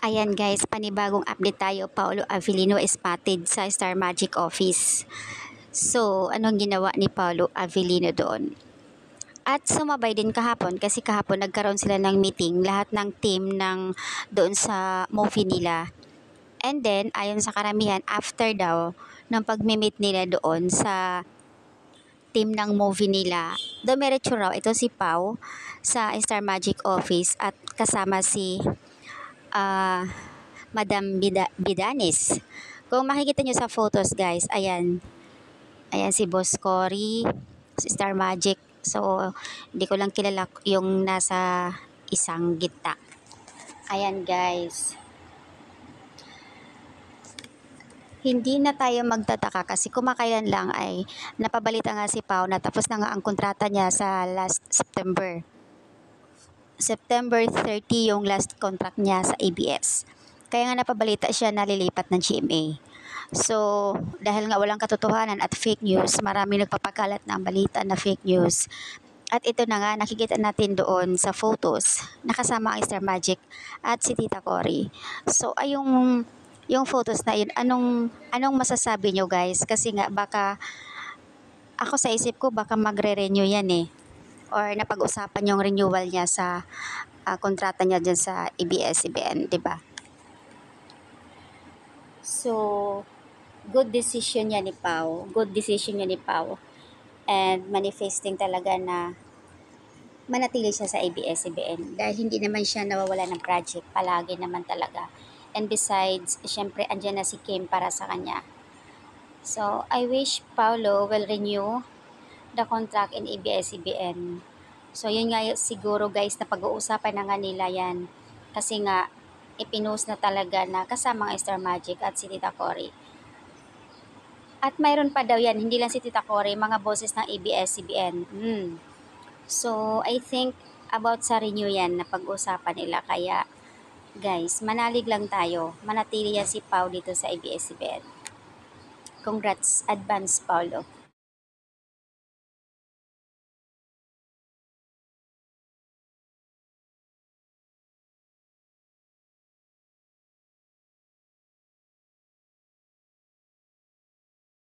Ayan guys, panibagong update tayo. Paolo Avellino spotted sa Star Magic office. So, anong ginawa ni Paolo Avellino doon? At sumabay din kahapon kasi kahapon nagkaroon sila ng meeting, lahat ng team ng doon sa movie nila. And then, ayon sa karamihan, after daw ng pagmi-meet nila doon sa team ng movie nila, dumiretso raw ito si Pau sa Star Magic office at kasama si ah Madam Bidanis. Kung makikita nyo sa photos guys, ayan. Ayan si Boss Cory, si Star Magic. So, hindi ko lang kilala yung nasa isang gitna. Ayan guys. Hindi na tayo magtataka kasi kumakailan lang ay napabalita nga si Pau na tapos na nga ang kontrata niya sa last September. September 30 yung last contract niya sa ABS. Kaya nga napabalita siya na lilipat ng GMA. So, dahil nga walang katotohanan at fake news, marami nagpapakalat ng balita na fake news. At ito na nga, nakikita natin doon sa photos, nakasama ang Star Magic at si Tita Cory. So, ay yung photos na yun, anong masasabi nyo guys? Kasi nga baka, ako sa isip ko baka magre-renew yan eh. Or napag-usapan yung renewal niya sa kontrata niya dyan sa ABS-CBN, di ba? So, good decision niya ni Pau. Good decision niya ni Pau. And manifesting talaga na manatili siya sa ABS-CBN dahil hindi naman siya nawawala ng project. Palagi naman talaga. And besides, syempre, andyan na si Kim para sa kanya. So, I wish Paulo will renew the contract in ABS-CBN. So, yun nga siguro guys na pag-uusapan na nga nila yan. Kasi nga, ipinost na talaga na kasama ang Star Magic at si Tita Cory. At mayroon pa daw yan, hindi lang si Tita Cory, mga boses ng ABS-CBN. So, I think about sa renew yan na pag-uusapan nila. Kaya, guys, manalig lang tayo. Manatili yan si Pau dito sa ABS-CBN. Congrats, advance Paulo.